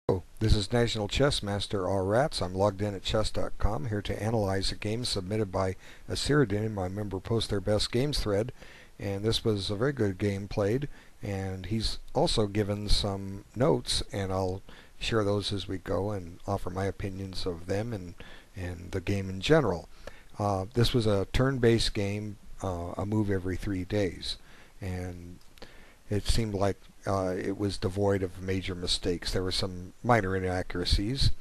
Hello, this is National Chess Master Rats. I'm logged in at chess.com here to analyze a game submitted by Asyrdin in my Member Post Their Best Games thread. And this was a very good game played. And he's also given some notes, and I'll share those as we go and offer my opinions of them and the game in general. This was a turn-based game, a move every 3 days. And it seemed like it was devoid of major mistakes. There were some minor inaccuracies,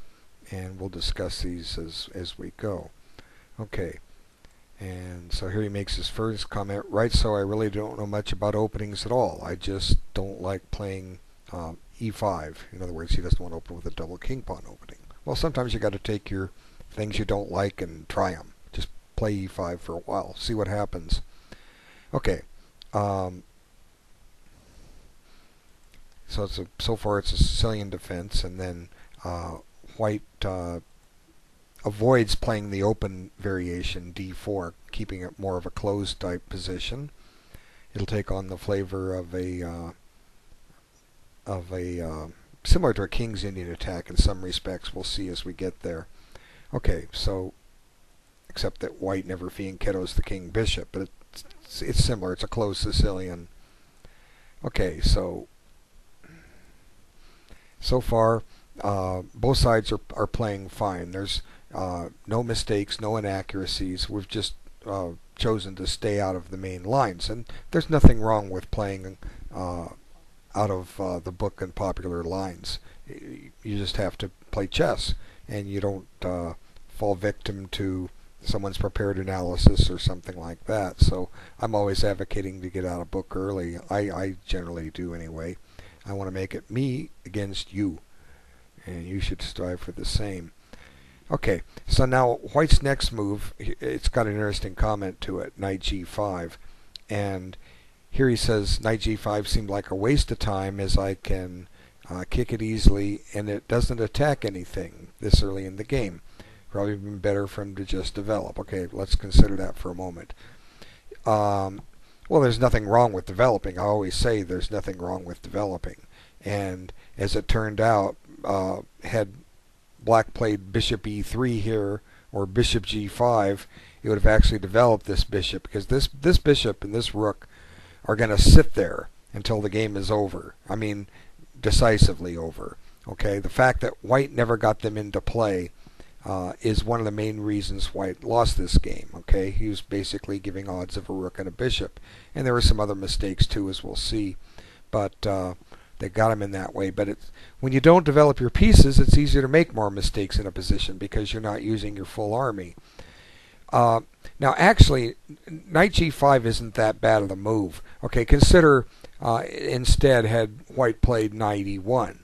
and we'll discuss these as we go. Okay, and so here he makes his first comment. Right, so I really don't know much about openings at all. I just don't like playing e5. In other words, he doesn't want to open with a double king pawn opening. Well, sometimes you got to take your things you don't like and try them. Just play e5 for a while, see what happens. Okay. So far it's a Sicilian defense, and then White avoids playing the open variation d4, keeping it more of a closed type position. It'll take on the flavor of a similar to a King's Indian attack in some respects. We'll see as we get there. Okay, so except that White never fianchettos the king bishop, but it's similar. It's a closed Sicilian. Okay, so far, both sides are playing fine. There's no mistakes, no inaccuracies. We've just chosen to stay out of the main lines, and there's nothing wrong with playing out of the book and popular lines. You just have to play chess, and you don't fall victim to someone's prepared analysis or something like that. So I'm always advocating to get out of book early. I generally do anyway. I want to make it me against you, and you should strive for the same. Okay, so now White's next move, it's got an interesting comment to it, knight g5, and here he says knight g5 seemed like a waste of time as I can kick it easily and it doesn't attack anything this early in the game. Probably been better for him to just develop. Okay, let's consider that for a moment. Well, there's nothing wrong with developing. I always say there's nothing wrong with developing. And as it turned out, had Black played bishop e3 here, or bishop g5, it would have actually developed this bishop, because this bishop and this rook are going to sit there until the game is over. I mean, decisively over. Okay, the fact that White never got them into play is one of the main reasons White lost this game. Okay, he was basically giving odds of a rook and a bishop, and there were some other mistakes too, as we'll see, but they got him in that way. But when you don't develop your pieces, it's easier to make more mistakes in a position because you're not using your full army. Now, actually, knight g5 isn't that bad of a move. Okay, consider instead had White played knight e1.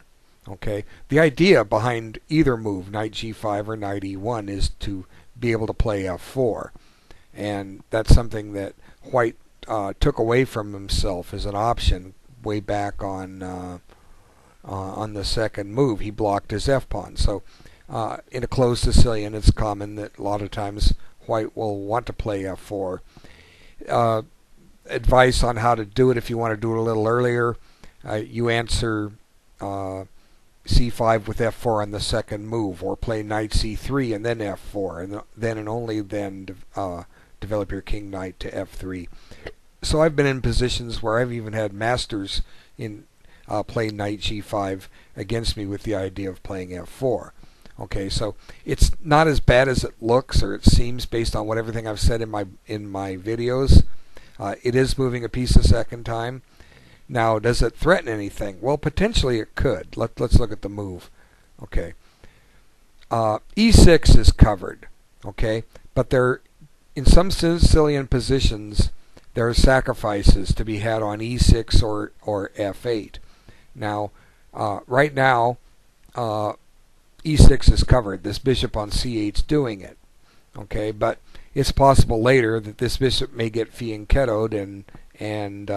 Okay, the idea behind either move, knight g5 or knight e1, is to be able to play f4, and that's something that White took away from himself as an option way back on the second move. He blocked his f-pawn. So in a closed Sicilian, it's common that a lot of times White will want to play f4. Advice on how to do it: if you want to do it a little earlier, you answer c5 with f4 on the second move, or play knight c3 and then f4, and then and only then develop your king knight to f3. So I've been in positions where I've even had masters in play knight g5 against me with the idea of playing f4. Okay, so it's not as bad as it looks or it seems based on everything I've said in my videos. It is moving a piece a second time. Now, does it threaten anything? Well, potentially it could. Let's look at the move. Okay. e6 is covered. Okay, but there, in some Sicilian positions, there are sacrifices to be had on e6 or f8. Now, right now, e6 is covered. This bishop on c8 is doing it. Okay, but it's possible later that this bishop may get fianchettoed and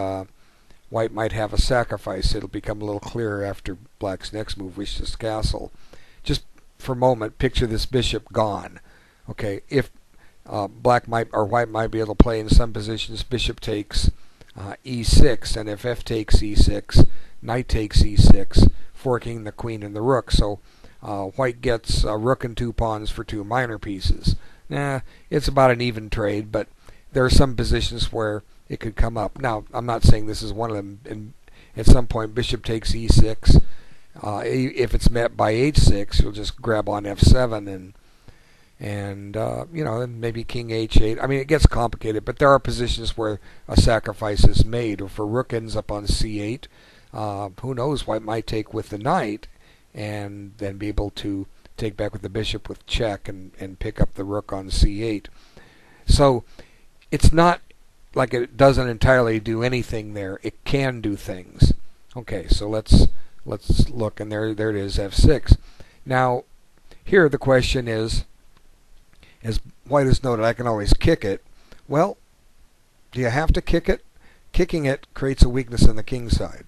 White might have a sacrifice. It'll become a little clearer after Black's next move, which is castle. Just for a moment, picture this bishop gone. Okay, if White might be able to play in some positions bishop takes e6, and if f takes e6, knight takes e6, forking the queen and the rook. So white gets rook and 2 pawns for 2 minor pieces. It's about an even trade, but there are some positions where it could come up. Now, I'm not saying this is one of them. And at some point, bishop takes e6. If it's met by h6, you'll just grab on f7 and then maybe king h8. I mean, it gets complicated, but there are positions where a sacrifice is made. If a rook ends up on c8, who knows? White might take with the knight and then be able to take back with the bishop with check and pick up the rook on c8. So it's not like it doesn't entirely do anything there. It can do things. Okay, so let's look, and there it is, f6. Now, here the question is, as white has noted, I can always kick it. Well, do you have to kick it? Kicking it creates a weakness in the king side.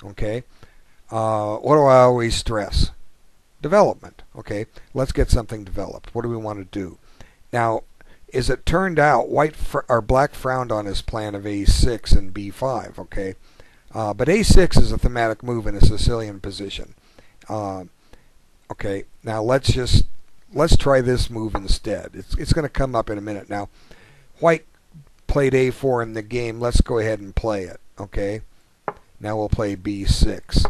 Okay, what do I always stress? Development. Okay, let's get something developed. What do we want to do? Now, as it turned out, black frowned on his plan of a6 and b5. Okay, but a6 is a thematic move in a Sicilian position. Okay, now let's try this move instead. It's going to come up in a minute. Now, white played a4 in the game. Let's go ahead and play it. Okay, now we'll play b6.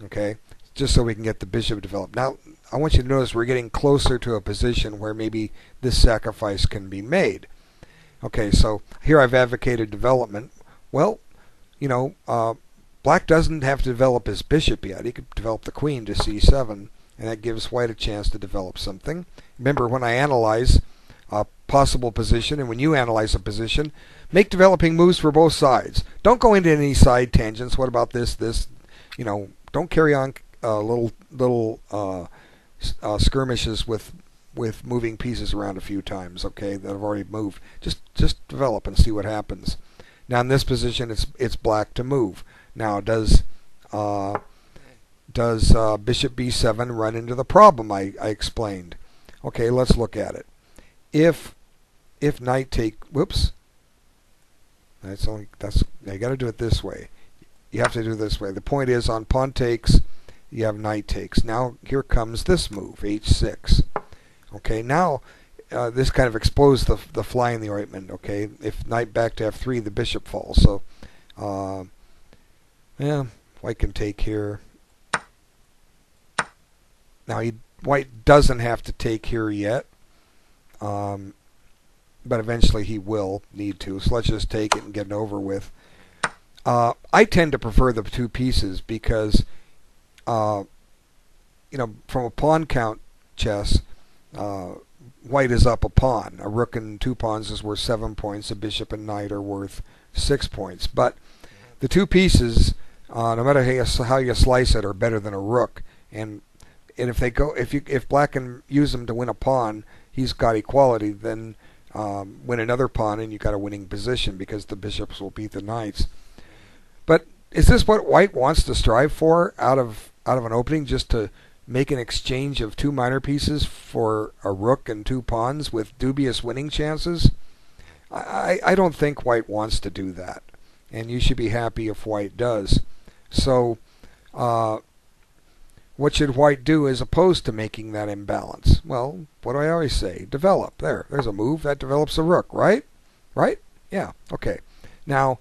Okay, just so we can get the bishop developed. Now, I want you to notice we're getting closer to a position where maybe this sacrifice can be made. Okay, so here I've advocated development. Well, black doesn't have to develop his bishop yet. He could develop the queen to c7, and that gives white a chance to develop something. Remember, when I analyze a possible position, and when you analyze a position, make developing moves for both sides. Don't go into any side tangents. What about this? Don't carry on little skirmishes with moving pieces around a few times. Okay, that have already moved. Just develop and see what happens. Now in this position, it's black to move. Now does bishop b7 run into the problem I explained? Okay, let's look at it. If knight take, whoops. You got to do it this way. You have to do it this way. The point is, on pawn takes, you have knight takes. Now here comes this move, h6. Okay, now this kind of explodes the fly in the ointment. Okay, if knight back to f3, the bishop falls. So white can take here. Now white doesn't have to take here yet, but eventually he will need to. So let's just take it and get it over with. I tend to prefer the 2 pieces because, from a pawn count chess, white is up a pawn. A rook and 2 pawns is worth 7 points. A bishop and knight are worth 6 points. But the 2 pieces, no matter how you slice it, are better than a rook. And if black can use them to win a pawn, he's got equality. Then win another pawn, and you got a winning position because the bishops will beat the knights. But is this what white wants to strive for out of an opening, just to make an exchange of 2 minor pieces for a rook and 2 pawns with dubious winning chances? I don't think white wants to do that, and you should be happy if white does. So what should white do as opposed to making that imbalance? Well, what do I always say? Develop. There's a move that develops a rook, right? Right? Yeah, okay. Now,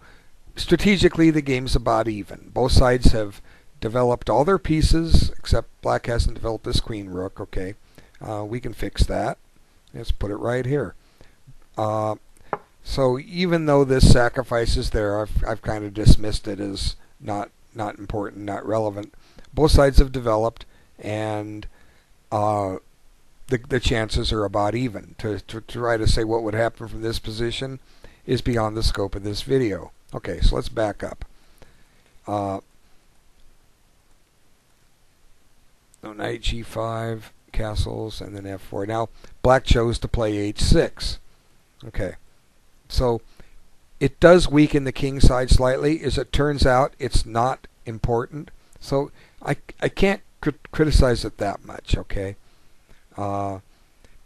strategically, the game's about even. Both sides have developed all their pieces, except black hasn't developed this queen rook. Okay, we can fix that. Let's put it right here. So even though this sacrifice is there, I've kind of dismissed it as not important, not relevant. Both sides have developed, and the chances are about even. To try to say what would happen from this position is beyond the scope of this video. Okay, so let's back up. Knight g5, castles, and then f4. Now, black chose to play h6. Okay, so it does weaken the king side slightly. As it turns out, it's not important. So I can't criticize it that much. Okay, but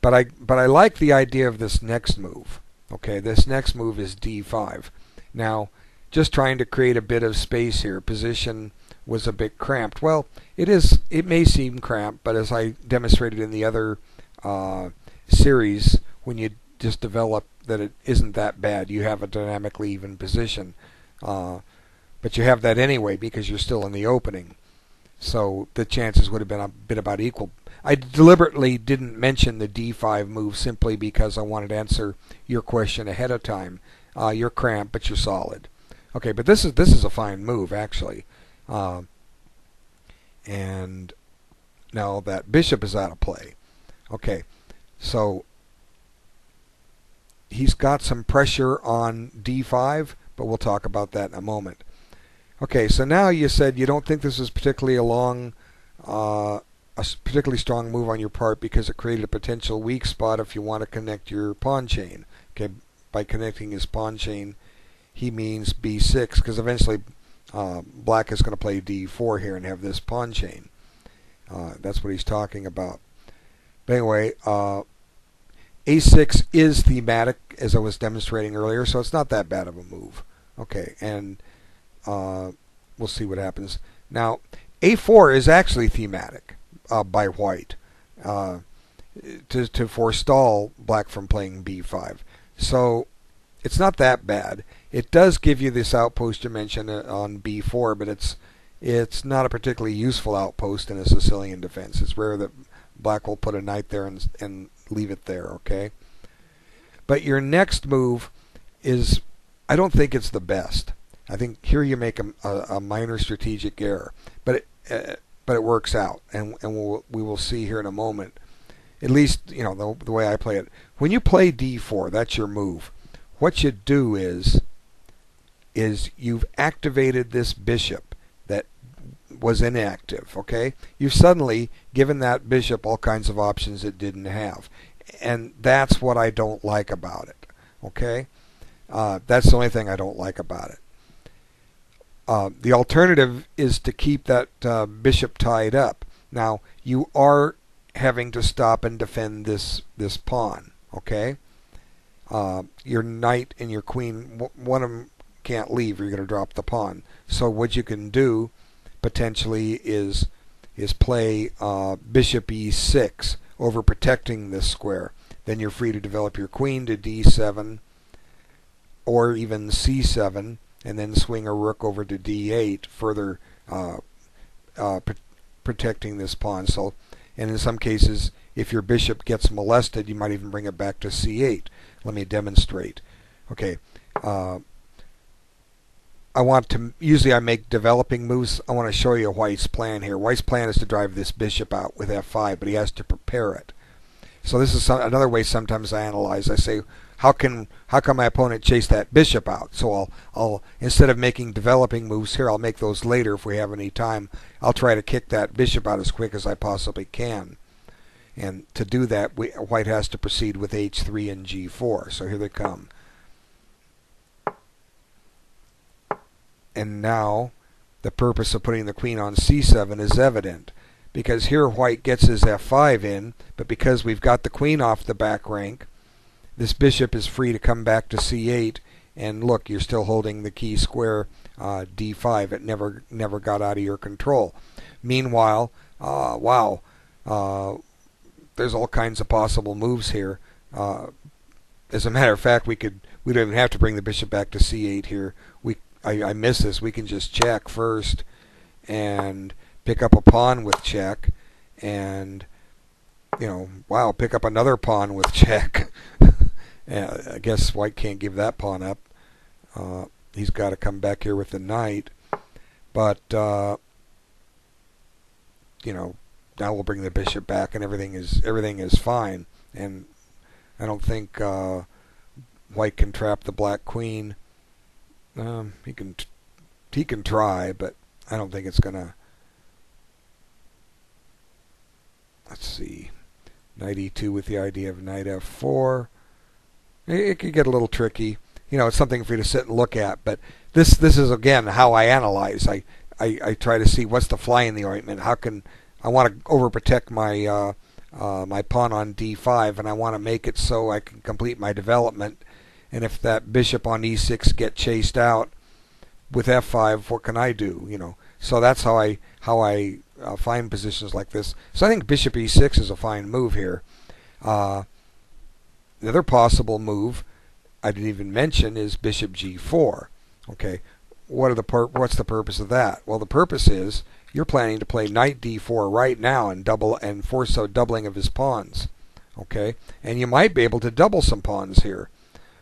I like the idea of this next move. Okay, this next move is d5. Now, just trying to create a bit of space here. Position was a bit cramped. Well, it is. It may seem cramped, but as I demonstrated in the other series, when you just develop that it isn't that bad, you have a dynamically even position. But you have that anyway because you're still in the opening. So the chances would have been about equal. I deliberately didn't mention the D5 move simply because I wanted to answer your question ahead of time. You're cramped, but you're solid. Okay, but this is a fine move actually. And now that bishop is out of play. Okay, so he's got some pressure on D5, but we'll talk about that in a moment. Okay, so now you said you don't think this is particularly a particularly strong move on your part because it created a potential weak spot if you want to connect your pawn chain. Okay, by connecting his pawn chain, he means B6 because eventually black is going to play D4 here and have this pawn chain. That's what he's talking about. But anyway, A6 is thematic as I was demonstrating earlier, so it's not that bad of a move. Okay, and we'll see what happens. Now, A4 is actually thematic by white to forestall black from playing B5. So it's not that bad. It does give you this outpost you mentioned on B4, but it's not a particularly useful outpost in a Sicilian defense. It's rare that black will put a knight there and leave it there. Okay, but your next move is, I don't think it's the best. I think here you make a minor strategic error, but it works out, and we will see here in a moment. At least the way I play it. When you play D4, that's your move. What you do is you've activated this bishop that was inactive. Okay, you've suddenly given that bishop all kinds of options it didn't have, and that's what I don't like about it. Okay, that's the only thing I don't like about it. The alternative is to keep that bishop tied up. Now you are having to stop and defend this pawn. Okay, your knight and your queen, one of them can't leave. You're going to drop the pawn. So what you can do potentially is play bishop E6 over protecting this square. Then you're free to develop your queen to D7 or even C7. And then swing a rook over to D8, further protecting this pawn. So, and in some cases, if your bishop gets molested, you might even bring it back to C8. Let me demonstrate. Okay, usually I make developing moves. I want to show you White's plan here. White's plan is to drive this bishop out with F5, but he has to prepare it. So this is another way sometimes I analyze. I say, how come my opponent chase that bishop out? So I'll instead of making developing moves here, I'll make those later if we have any time. I'll try to kick that bishop out as quick as I possibly can. And to do that, White has to proceed with H3 and G4. So here they come. And now the purpose of putting the queen on C7 is evident, because here White gets his F5 in, but because we've got the queen off the back rank, this bishop is free to come back to C8, and look, you're still holding the key square D5. It never got out of your control. Meanwhile, wow, there's all kinds of possible moves here. As a matter of fact, we don't even have to bring the bishop back to C8 here. I missed this. We can just check first and pick up a pawn with check, and wow, pick up another pawn with check. I guess White can't give that pawn up. He's got to come back here with the knight. But now we'll bring the bishop back, and everything is fine. And I don't think White can trap the black queen. He can try, but I don't think it's gonna. Let's see, knight E2 with the idea of knight F4. It could get a little tricky. It's something for you to sit and look at. But this is again how I analyze. I try to see what's the fly in the ointment. How can I want to overprotect my my pawn on D5, and I want to make it so I can complete my development. And if that bishop on E6 get chased out with F5, what can I do? So that's how I find positions like this. So I think bishop e6 is a fine move here. The other possible move I didn't even mention is bishop g4. Okay, what's the purpose of that? Well, the purpose is you're planning to play knight d4 right now and force a doubling of his pawns. Okay, and you might be able to double some pawns here.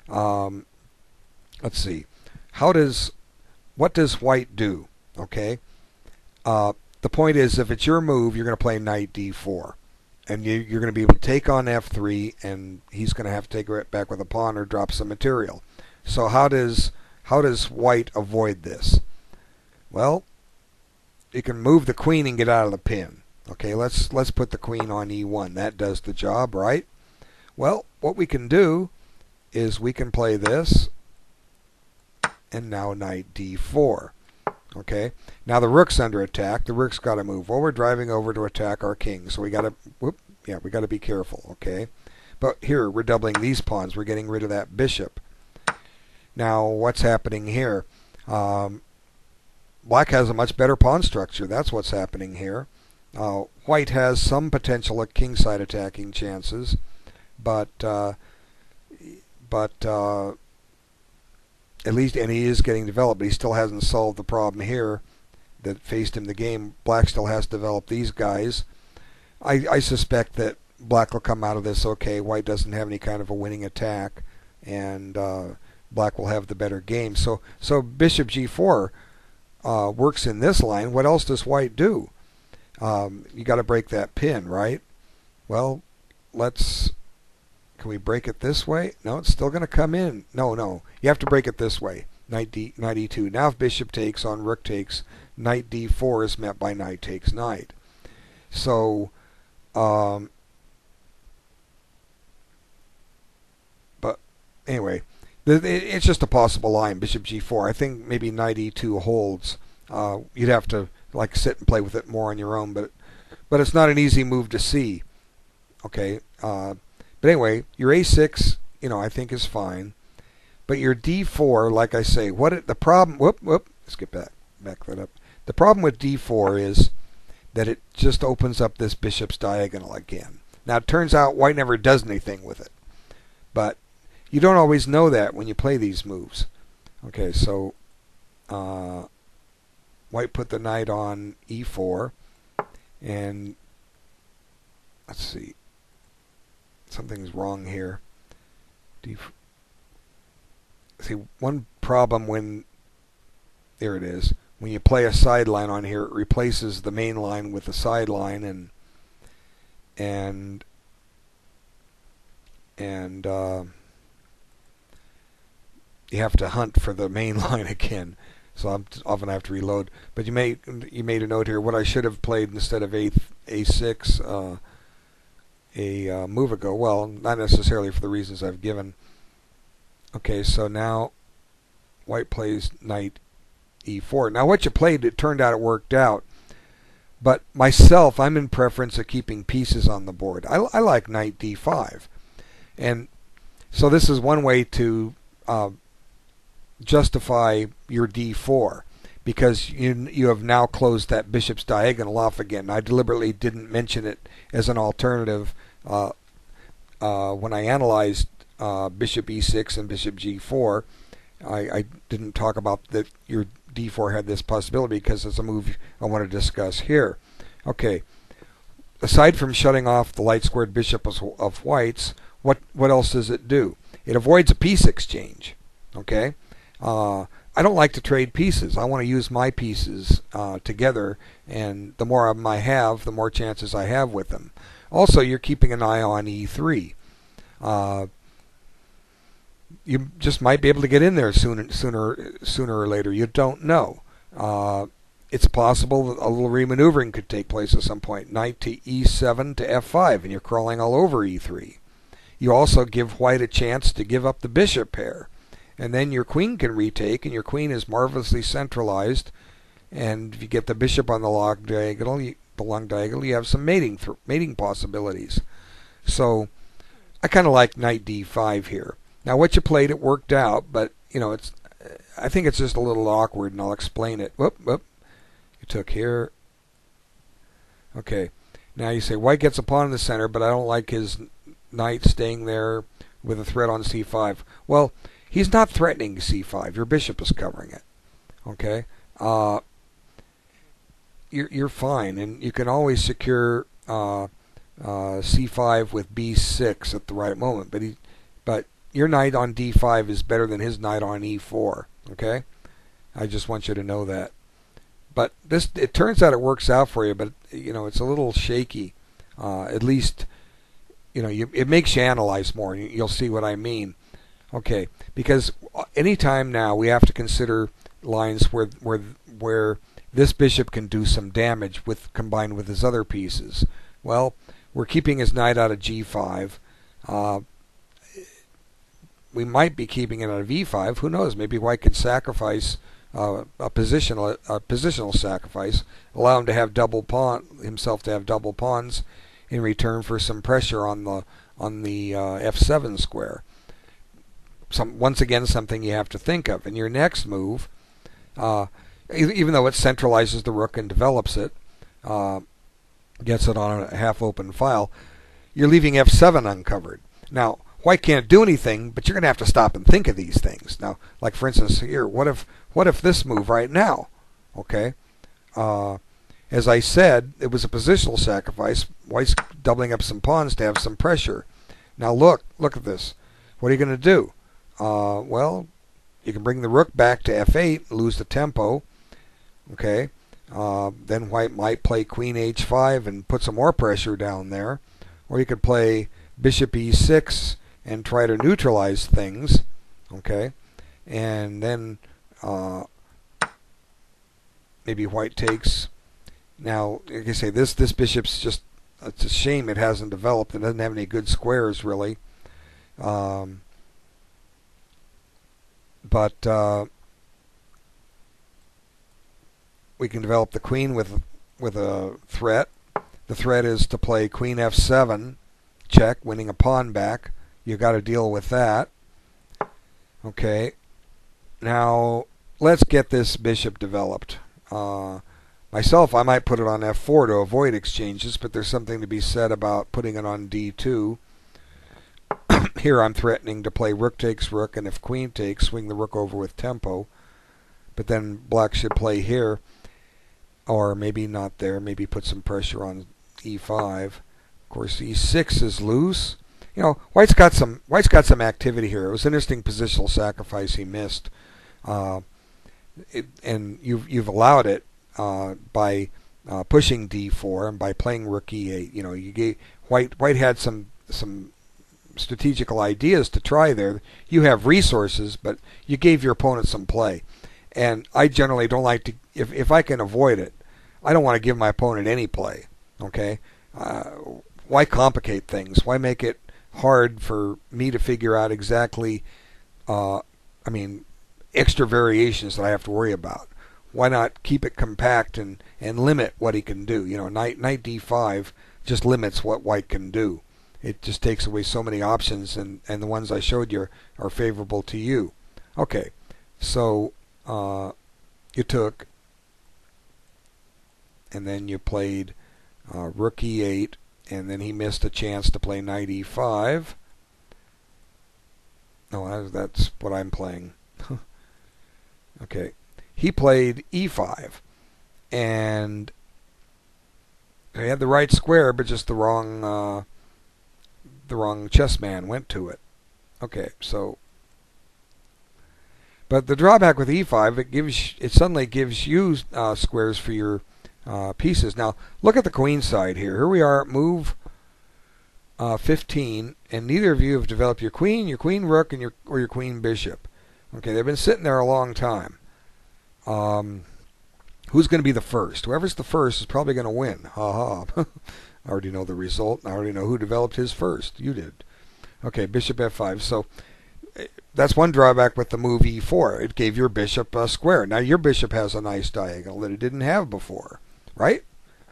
Let's see. What does white do? Okay, the point is, if it's your move, you're going to play knight d4, and you're going to be able to take on f3, and he's going to have to take it back with a pawn or drop some material. So how does white avoid this? Well, you can move the queen and get out of the pin. Okay, let's put the queen on e1. That does the job, right? Well, what we can do is we can play this, and now knight d4. Okay, now the rook's under attack. The rook's got to move. Well, we're driving over to attack our king, so we got to be careful. Okay, but here we're doubling these pawns. We're getting rid of that bishop. Now, what's happening here? Black has a much better pawn structure. That's what's happening here. White has some potential at kingside attacking chances, but at least, and he is getting developed, but he still hasn't solved the problem here that faced him the game. Black still has to develop these guys. I suspect that black will come out of this okay. White doesn't have any kind of a winning attack, and black will have the better game. So bishop g4 works in this line. What else does white do? You got to break that pin, right? Well, can we break it this way? No, it's still going to come in. No. You have to break it this way. Knight e2. Now if bishop takes on rook takes, knight d4 is met by knight takes knight. So, but anyway, it's just a possible line, bishop g4. I think maybe knight e2 holds. You'd have to sit and play with it more on your own, but it's not an easy move to see. Okay. But anyway, your a6, I think is fine. But your d4, like I say, the problem? Let's get back that up. The problem with d4 is that it just opens up this bishop's diagonal again. Now it turns out white never does anything with it, but you don't always know that when you play these moves. Okay, so white put the knight on e4, and let's see. Something's wrong here. See, one problem there it is. When you play a sideline on here, it replaces the main line with the sideline, and you have to hunt for the main line again. So I'm often have to reload. But you made a note here. What I should have played instead of a6. A move ago. Well, not necessarily for the reasons I've given. Okay, so now white plays knight e4. Now what you played, it turned out it worked out. But myself, I'm in preference of keeping pieces on the board. I like knight d5. And so this is one way to justify your d4, because you have now closed that bishop's diagonal off again. I deliberately didn't mention it as an alternative when I analyzed bishop e6 and bishop g4. I didn't talk about that your d4 had this possibility because it's a move I want to discuss here. Okay, aside from shutting off the light squared bishop of whites, what else does it do? It avoids a piece exchange. Okay, I don't like to trade pieces. I want to use my pieces together, and the more of them I have, the more chances I have with them. Also, you're keeping an eye on e3. You just might be able to get in there sooner or later. You don't know. It's possible that a little remaneuvering could take place at some point. Knight to e7 to f5, and you're crawling all over e3. You also give white a chance to give up the bishop pair. And then your queen can retake, and your queen is marvelously centralized. And if you get the bishop on the long diagonal, you have some mating possibilities. So I kind of like knight d5 here. Now what you played, it worked out, but I think it's just a little awkward, and I'll explain it. You're You took here. Okay. Now you say white gets a pawn in the center, but I don't like his knight staying there with a threat on c5. Well, he's not threatening c5. Your bishop is covering it. Okay. You're fine, and you can always secure c5 with b6 at the right moment. But your knight on d5 is better than his knight on e4. Okay. I just want you to know that. But it turns out it works out for you, but it's a little shaky. At least, it makes you analyze more, and you'll see what I mean. Okay, because anytime now we have to consider lines where this bishop can do some damage combined with his other pieces. Well, we're keeping his knight out of g5. We might be keeping it out of e5. Who knows? Maybe white could sacrifice a positional sacrifice, allow him to have himself to have double pawns in return for some pressure on the f7 square. Once again, something you have to think of. In your next move, even though it centralizes the rook and develops it, gets it on a half-open file, you're leaving f7 uncovered. Now, white can't do anything, but you're going to have to stop and think of these things. Now, like for instance here, what if this move right now? Okay, as I said, it was a positional sacrifice. White's doubling up some pawns to have some pressure. Now look at this. What are you going to do? Well, you can bring the rook back to f8, lose the tempo. Okay, then white might play queen h5 and put some more pressure down there, or you could play bishop e6 and try to neutralize things. Okay, and then maybe white takes. Now, like I say, this bishop's just, it's a shame it hasn't developed. It doesn't have any good squares, really. But we can develop the queen with a threat. The threat is to play queen f7, check, winning a pawn back. You got to deal with that. Okay. Now, let's get this bishop developed. Myself, I might put it on f4 to avoid exchanges, but there's something to be said about putting it on d2. Here I'm threatening to play rook takes rook, and if queen takes, swing the rook over with tempo. But then black should play here, or maybe not there, maybe put some pressure on e5. Of course, e6 is loose. White's got some activity here. It was an interesting positional sacrifice he missed, and you've allowed it by pushing d4 and by playing rook e8. You gave white had some strategical ideas to try there. You have resources, but you gave your opponent some play. And I generally don't like to, if I can avoid it, I don't want to give my opponent any play. Okay, why complicate things? Why make it hard for me to figure out exactly, extra variations that I have to worry about? Why not keep it compact and limit what he can do? Knight d5 just limits what white can do. It just takes away so many options, and the ones I showed you are favorable to you. Okay, so you took, and then you played rook e8, and then he missed a chance to play knight e5. No, that's what I'm playing. Okay, he played e5, and he had the right square, but just the wrong chess man went to it. Okay, so, but the drawback with e5, it suddenly gives you squares for your pieces. Now, look at the queen side here. Here we are at move 15, and neither of you have developed your queen rook, and your queen bishop. Okay, they've been sitting there a long time. Who's going to be the first? Whoever's the first is probably going to win. Ha ha. I already know the result. I already know who developed his first. You did. Okay, bishop f5. So that's one drawback with the move e4. It gave your bishop a square. Now your bishop has a nice diagonal that it didn't have before, right?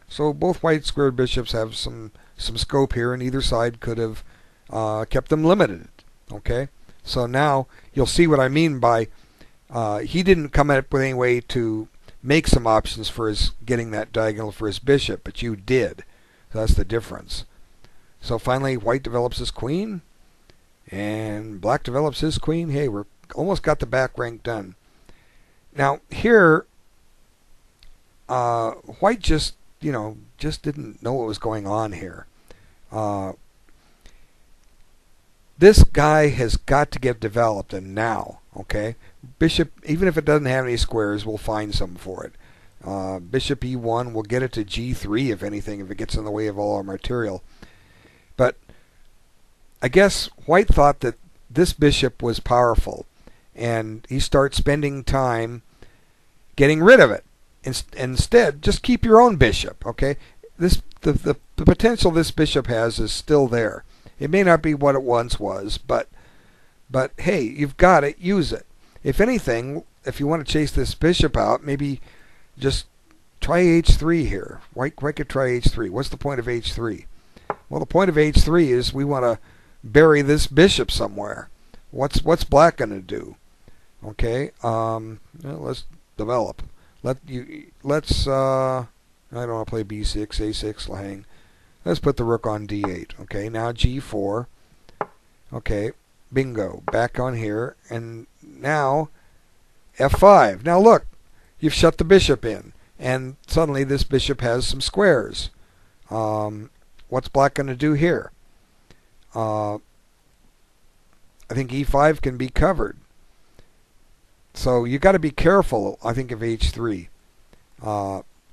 So both white squared bishops have some scope here, and either side could have kept them limited. Okay, so now you'll see what I mean by he didn't come up with any way to make some options for his getting that diagonal for his bishop, but you did. So that's the difference. So finally, white develops his queen, and black develops his queen. Hey, we're almost got the back rank done. Now here, white just didn't know what was going on here. This guy has got to get developed, and now, okay? Bishop, even if it doesn't have any squares, we'll find some for it. Bishop e1, we'll get it to g3 if anything, if it gets in the way of all our material. But I guess white thought that this bishop was powerful, and he starts spending time getting rid of it. Instead, just keep your own bishop, okay? The potential this bishop has is still there. It may not be what it once was, but hey, you've got it, use it. If anything, if you want to chase this bishop out, maybe just try h3 here. White could try h3. What's the point of h3? Well, the point of h3 is we want to bury this bishop somewhere. What's black going to do? Okay, well, let's develop. Let's I don't want to play b6, a6, will hang. Let's put the rook on d8. Okay, now g4. Okay, bingo. Back on here, and now f5. Now look, you've shut the bishop in, and suddenly this bishop has some squares. What's black going to do here? I think e5 can be covered. So you got to be careful, I think, of h3.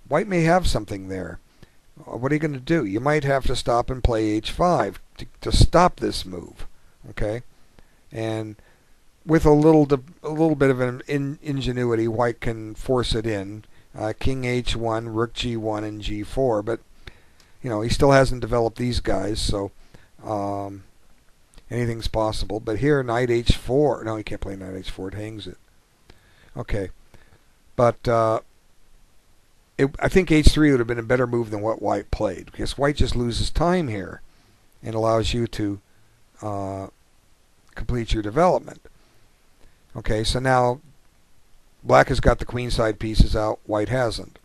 White may have something there. What are you going to do? You might have to stop and play h5 to stop this move. Okay, and with a little bit of an ingenuity, white can force it in. King h1, rook g1, and g4. But he still hasn't developed these guys, so anything's possible. But here, knight h4. No, you can't play knight h4. It hangs it. Okay, but I think h3 would have been a better move than what white played, because white just loses time here and allows you to complete your development. Okay, so now black has got the queenside pieces out, white hasn't.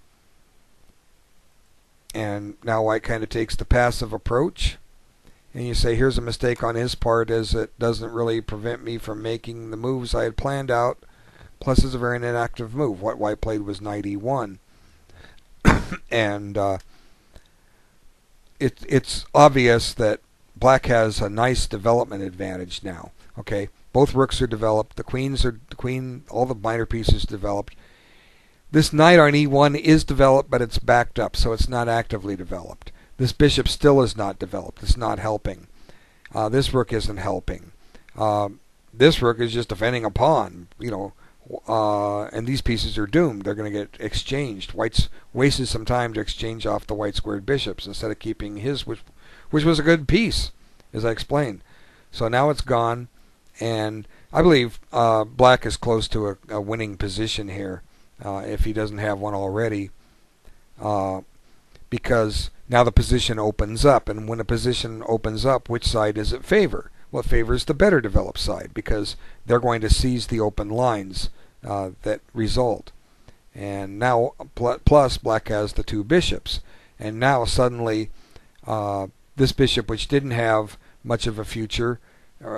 And now white kind of takes the passive approach, and you say, here's a mistake on his part, as it doesn't really prevent me from making the moves I had planned out. Plus, it's a very inactive move. What white played was knight e1. And it's obvious that black has a nice development advantage now. Okay, both rooks are developed. The queen, all the minor pieces developed. This knight on e1 is developed, but it's backed up, so it's not actively developed. This bishop still is not developed. It's not helping. This rook isn't helping. This rook is just defending a pawn. And these pieces are doomed. They're going to get exchanged. White's wasted some time to exchange off the white squared bishops instead of keeping his, which was a good piece, as I explained. So now it's gone, and I believe black is close to a winning position here, if he doesn't have one already, because now the position opens up, and when a position opens up, which side does it favor? Well, it favors the better developed side, because they're going to seize the open lines that result. And now, plus black has the two bishops. And now suddenly, this bishop, which didn't have much of a future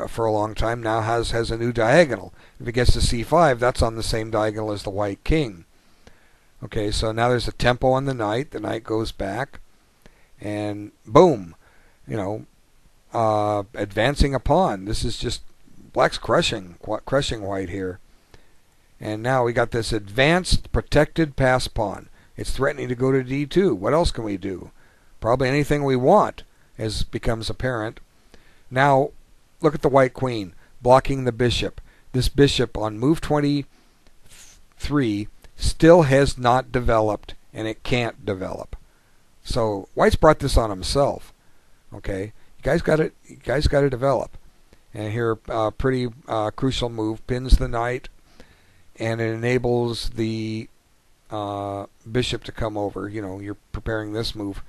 for a long time, now has a new diagonal. If it gets to c5, that's on the same diagonal as the white king. Okay, so now there's a tempo on the knight. The knight goes back, and boom, advancing a pawn. This is just black's crushing white here. And now we got this advanced protected pass pawn. It's threatening to go to d2. What else can we do? Probably anything we want, as becomes apparent. Now look at the white queen blocking the bishop. This bishop on move 23 still has not developed, and it can't develop. So white's brought this on himself. Okay, you guys got to develop. And here, pretty crucial move, pins the knight, and it enables the bishop to come over. You're preparing this move.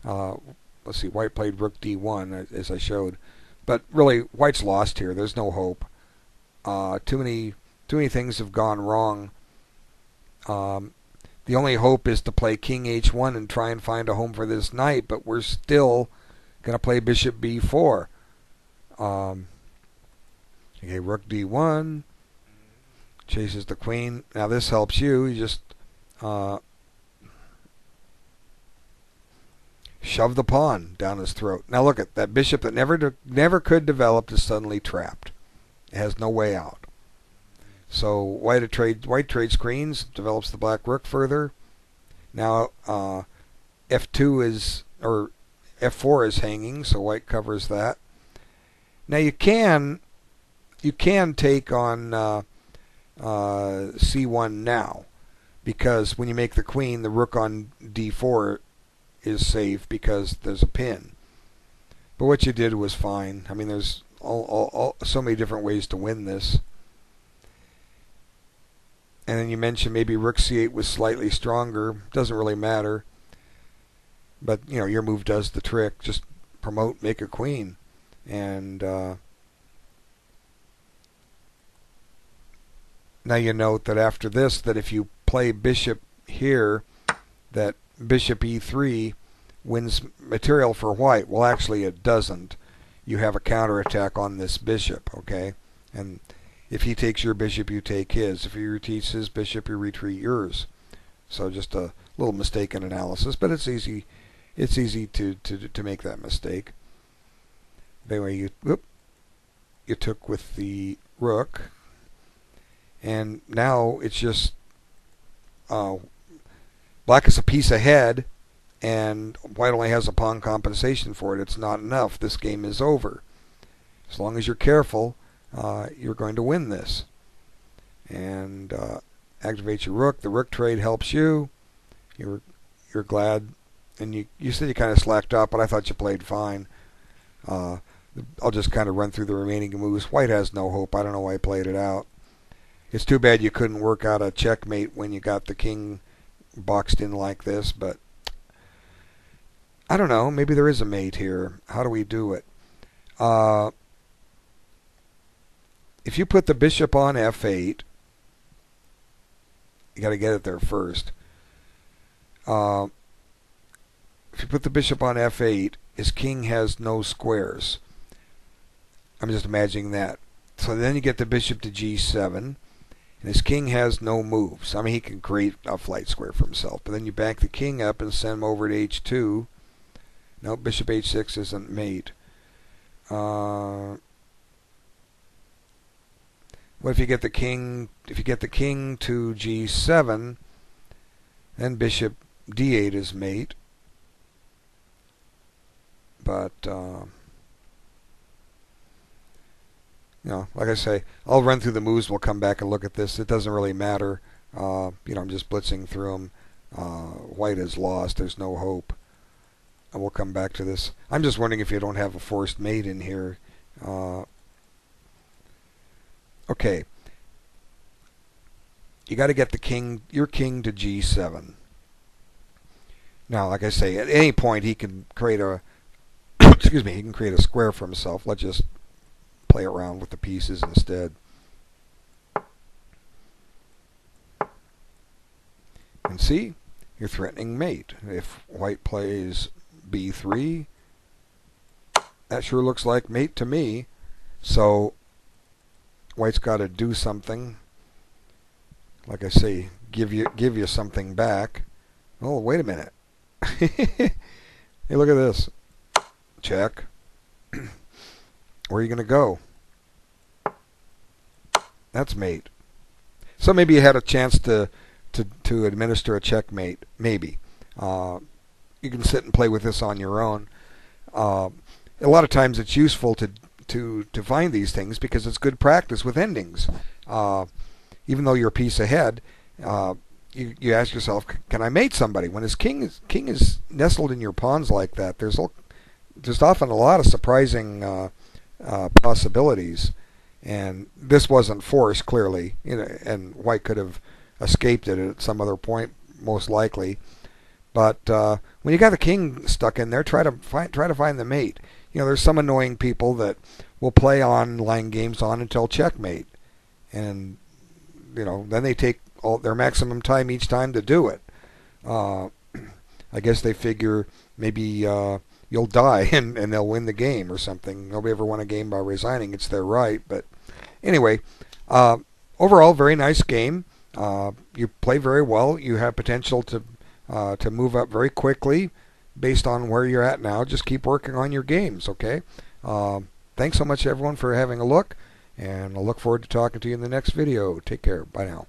Let's see, white played rook d1, as I showed, but really white's lost here. There's no hope. Too many things have gone wrong. The The only hope is to play king h1 and try and find a home for this knight, but we're still going to play bishop b4. Okay, rook d1 chases the queen. Now this helps you. You just shove the pawn down his throat. Now look at that bishop that never could develop is suddenly trapped. It has no way out. So white trades queens, develops the black rook further. Now f2 is, or f4 is hanging, so white covers that. Now you can take on c1 now, because when you make the queen, the rook on d4 is safe because there's a pin. But what you did was fine. I mean, there's so many different ways to win this. And then you mentioned maybe rook c8 was slightly stronger. Doesn't really matter. But, you know, your move does the trick. Just promote, make a queen. And now you note that after this, that if you play bishop here, that bishop e3 wins material for white. Well, actually it doesn't. You have a counterattack on this bishop, okay? And if he takes your bishop, you take his. If he retreats his bishop, you retreat yours. So just a little mistake in analysis, but it's easy. It's easy to make that mistake. Anyway, you took with the rook, and now it's just black is a piece ahead, and white only has a pawn compensation for it. It's not enough. This game is over. As long as you're careful, you're going to win this. And activate your rook. The rook trade helps you. You're glad. And you said you kind of slacked up, but I thought you played fine. I'll just kind of run through the remaining moves. White has no hope. I don't know why he played it out. It's too bad you couldn't work out a checkmate when you got the king boxed in like this, but I don't know. Maybe there is a mate here. How do we do it? If you put the bishop on f8, you got to get it there first. If you put the bishop on f8, his king has no squares. I'm just imagining that. So then you get the bishop to g7, and his king has no moves. I mean, he can create a flight square for himself, but then you back the king up and send him over to h2. No, bishop h6 isn't mate. What if you get the king? If you get the king to g7, then bishop d8 is mate. But you know, like I say, I'll run through the moves. We'll come back and look at this. It doesn't really matter. You know, I'm just blitzing through them. White is lost. There's no hope. And we'll come back to this. I'm just wondering if you don't have a forced mate in here. Okay. You got to get the king, your king, to g7. Now, like I say, at any point he can create a excuse me, he can create a square for himself. Let's just play around with the pieces instead. And see, you're threatening mate. If white plays b3, that sure looks like mate to me. So white's got to do something. Like I say, give you something back. Oh, wait a minute. Hey, look at this. Check. Where are you going to go? That's mate. So maybe you had a chance to administer a checkmate. Maybe. You can sit and play with this on your own. A lot of times it's useful to find these things because it's good practice with endings. Even though you're a piece ahead, you ask yourself, can I mate somebody? When his king is nestled in your pawns like that, there's often a lot of surprising possibilities, and this wasn't forced clearly, you know, and white could have escaped it at some other point, most likely. But when you got the king stuck in there, try to find the mate. You know, there's some annoying people that will play online games on until checkmate, and you know, then they take all their maximum time each time to do it. I guess they figure maybe you'll die and they'll win the game or something. Nobody ever won a game by resigning. It's their right. But anyway, overall, very nice game. You play very well. You have potential to move up very quickly based on where you're at now. Just keep working on your games, okay? Thanks so much, everyone, for having a look, and I'll look forward to talking to you in the next video. Take care. Bye now.